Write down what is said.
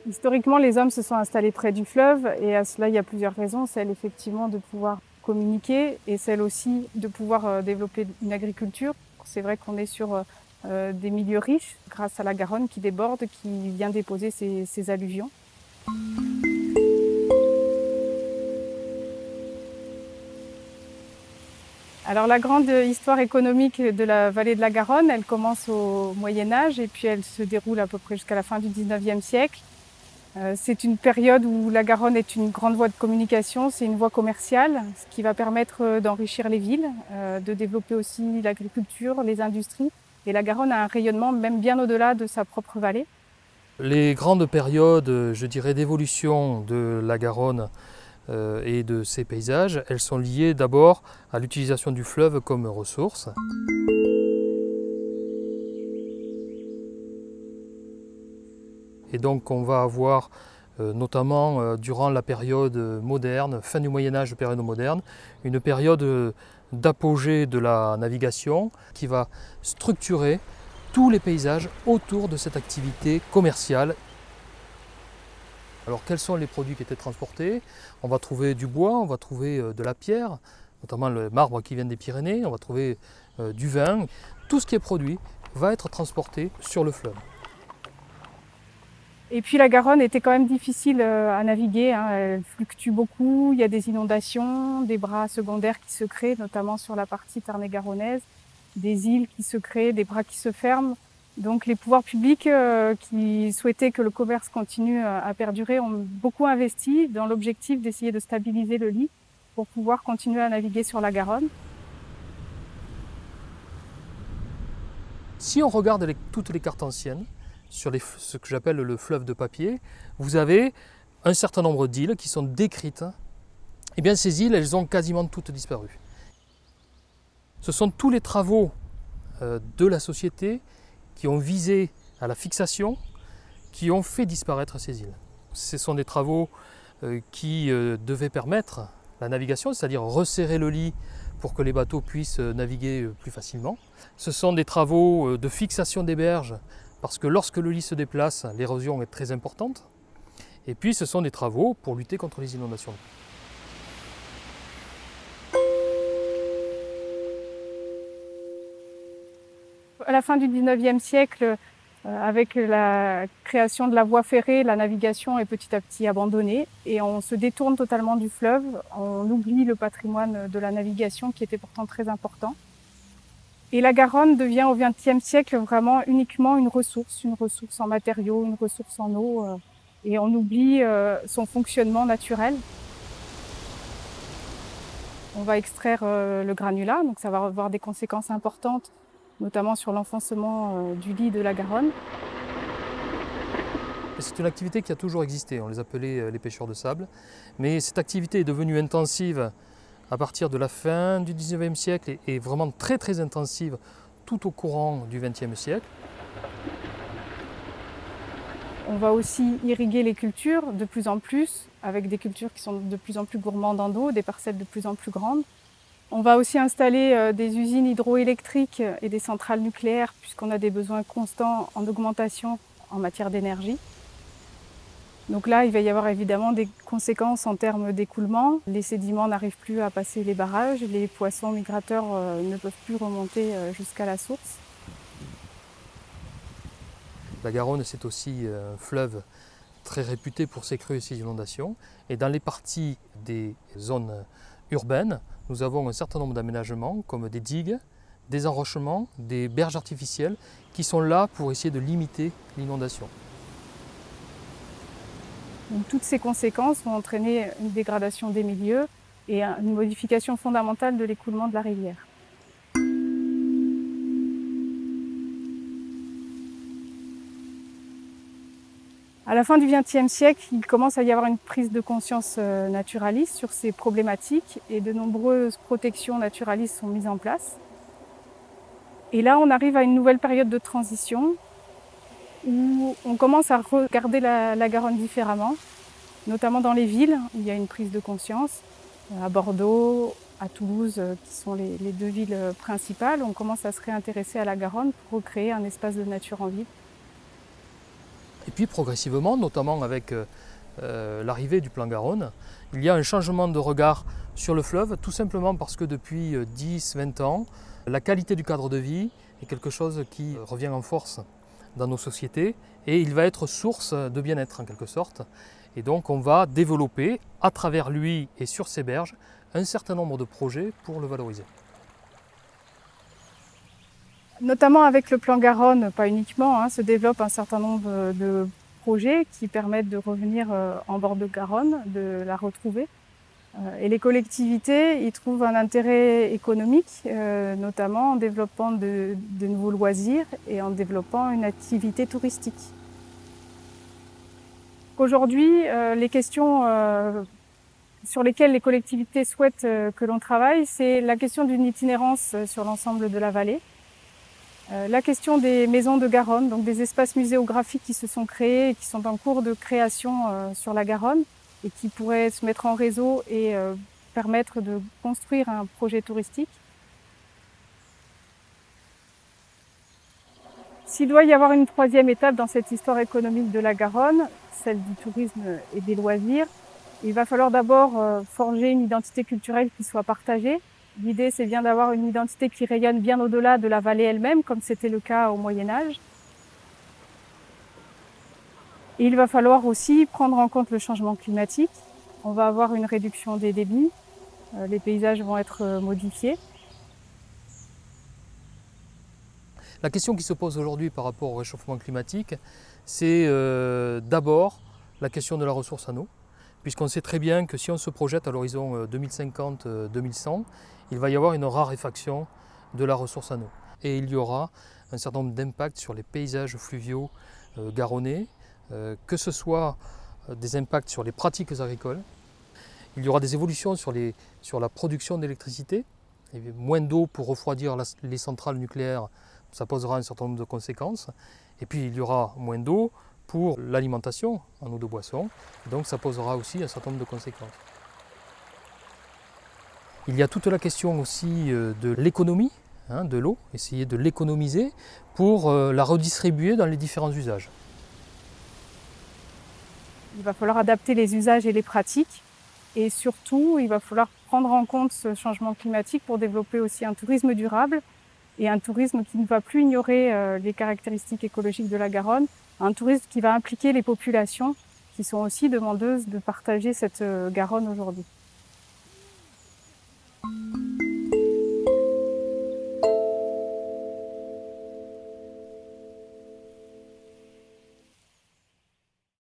Historiquement, les hommes se sont installés près du fleuve et à cela, il y a plusieurs raisons. Celle effectivement de pouvoir communiquer et celle aussi de pouvoir développer une agriculture. C'est vrai qu'on est sur des milieux riches grâce à la Garonne qui déborde, qui vient déposer ses alluvions. Alors la grande histoire économique de la vallée de la Garonne, elle commence au Moyen Âge et puis elle se déroule à peu près jusqu'à la fin du 19e siècle. C'est une période où la Garonne est une grande voie de communication, c'est une voie commerciale, ce qui va permettre d'enrichir les villes, de développer aussi l'agriculture, les industries. Et la Garonne a un rayonnement même bien au-delà de sa propre vallée. Les grandes périodes, je dirais, d'évolution de la Garonne et de ses paysages, elles sont liées d'abord à l'utilisation du fleuve comme ressource. Et donc on va avoir notamment durant la période moderne, fin du Moyen-Âge, période moderne, une période d'apogée de la navigation qui va structurer tous les paysages autour de cette activité commerciale. Alors quels sont les produits qui étaient transportés? On va trouver du bois, on va trouver de la pierre, notamment le marbre qui vient des Pyrénées, on va trouver du vin. Tout ce qui est produit va être transporté sur le fleuve. Et puis la Garonne était quand même difficile à naviguer, hein. Elle fluctue beaucoup, il y a des inondations, des bras secondaires qui se créent, notamment sur la partie tarn-et-garonnaise, des îles qui se créent, des bras qui se ferment. Donc les pouvoirs publics qui souhaitaient que le commerce continue à perdurer ont beaucoup investi dans l'objectif d'essayer de stabiliser le lit pour pouvoir continuer à naviguer sur la Garonne. Si on regarde toutes les cartes anciennes, sur ce que j'appelle le fleuve de papier, vous avez un certain nombre d'îles qui sont décrites. Eh bien ces îles, elles ont quasiment toutes disparu. Ce sont tous les travaux de la société qui ont visé à la fixation, qui ont fait disparaître ces îles. Ce sont des travaux qui devaient permettre la navigation, c'est-à-dire resserrer le lit pour que les bateaux puissent naviguer plus facilement. Ce sont des travaux de fixation des berges, parce que lorsque le lit se déplace, l'érosion est très importante. Et puis ce sont des travaux pour lutter contre les inondations. À la fin du 19e siècle, avec la création de la voie ferrée, la navigation est petit à petit abandonnée et on se détourne totalement du fleuve. On oublie le patrimoine de la navigation qui était pourtant très important. Et la Garonne devient au XXe siècle vraiment uniquement une ressource en matériaux, une ressource en eau, et on oublie son fonctionnement naturel. On va extraire le granulat, donc ça va avoir des conséquences importantes, notamment sur l'enfoncement du lit de la Garonne. C'est une activité qui a toujours existé, on les appelait les pêcheurs de sable, mais cette activité est devenue intensive à partir de la fin du 19e siècle et vraiment très très intensive tout au courant du 20e siècle. On va aussi irriguer les cultures de plus en plus, avec des cultures qui sont de plus en plus gourmandes en eau, des parcelles de plus en plus grandes. On va aussi installer des usines hydroélectriques et des centrales nucléaires, puisqu'on a des besoins constants en augmentation en matière d'énergie. Donc là, il va y avoir évidemment des conséquences en termes d'écoulement. Les sédiments n'arrivent plus à passer les barrages, les poissons migrateurs ne peuvent plus remonter jusqu'à la source. La Garonne, c'est aussi un fleuve très réputé pour ses crues et ses inondations. Et dans les parties des zones urbaines, nous avons un certain nombre d'aménagements comme des digues, des enrochements, des berges artificielles qui sont là pour essayer de limiter l'inondation. Donc, toutes ces conséquences vont entraîner une dégradation des milieux et une modification fondamentale de l'écoulement de la rivière. À la fin du XXe siècle, il commence à y avoir une prise de conscience naturaliste sur ces problématiques et de nombreuses protections naturalistes sont mises en place. Et là, on arrive à une nouvelle période de transition où on commence à regarder la Garonne différemment, notamment dans les villes où il y a une prise de conscience. À Bordeaux, à Toulouse, qui sont les deux villes principales, on commence à se réintéresser à la Garonne pour recréer un espace de nature en ville. Et puis progressivement, notamment avec l'arrivée du plan Garonne, il y a un changement de regard sur le fleuve, tout simplement parce que depuis 10-20 ans, la qualité du cadre de vie est quelque chose qui revient en force dans nos sociétés et il va être source de bien-être en quelque sorte. Et donc on va développer à travers lui et sur ses berges un certain nombre de projets pour le valoriser. Notamment avec le plan Garonne, pas uniquement, se développe un certain nombre de projets qui permettent de revenir en bord de Garonne, de la retrouver. Et les collectivités y trouvent un intérêt économique, notamment en développant de nouveaux loisirs et en développant une activité touristique. Aujourd'hui, les questions sur lesquelles les collectivités souhaitent que l'on travaille, c'est la question d'une itinérance sur l'ensemble de la vallée, la question des maisons de Garonne, donc des espaces muséographiques qui se sont créés et qui sont en cours de création sur la Garonne et qui pourraient se mettre en réseau et permettre de construire un projet touristique. S'il doit y avoir une troisième étape dans cette histoire économique de la Garonne, celle du tourisme et des loisirs, il va falloir d'abord forger une identité culturelle qui soit partagée. L'idée, c'est bien d'avoir une identité qui rayonne bien au-delà de la vallée elle-même, comme c'était le cas au Moyen-Âge. Et il va falloir aussi prendre en compte le changement climatique. On va avoir une réduction des débits, les paysages vont être modifiés. La question qui se pose aujourd'hui par rapport au réchauffement climatique, c'est d'abord la question de la ressource en eau, puisqu'on sait très bien que si on se projette à l'horizon 2050-2100, il va y avoir une raréfaction de la ressource en eau. Et il y aura un certain nombre d'impacts sur les paysages fluviaux garonnais, que ce soit des impacts sur les pratiques agricoles. Il y aura des évolutions sur la production d'électricité. Moins d'eau pour refroidir les centrales nucléaires, ça posera un certain nombre de conséquences. Et puis il y aura moins d'eau pour l'alimentation en eau de boisson, donc ça posera aussi un certain nombre de conséquences. Il y a toute la question aussi de l'économie de l'eau, essayer de l'économiser pour la redistribuer dans les différents usages. Il va falloir adapter les usages et les pratiques et surtout il va falloir prendre en compte ce changement climatique pour développer aussi un tourisme durable et un tourisme qui ne va plus ignorer les caractéristiques écologiques de la Garonne, un tourisme qui va impliquer les populations qui sont aussi demandeuses de partager cette Garonne aujourd'hui.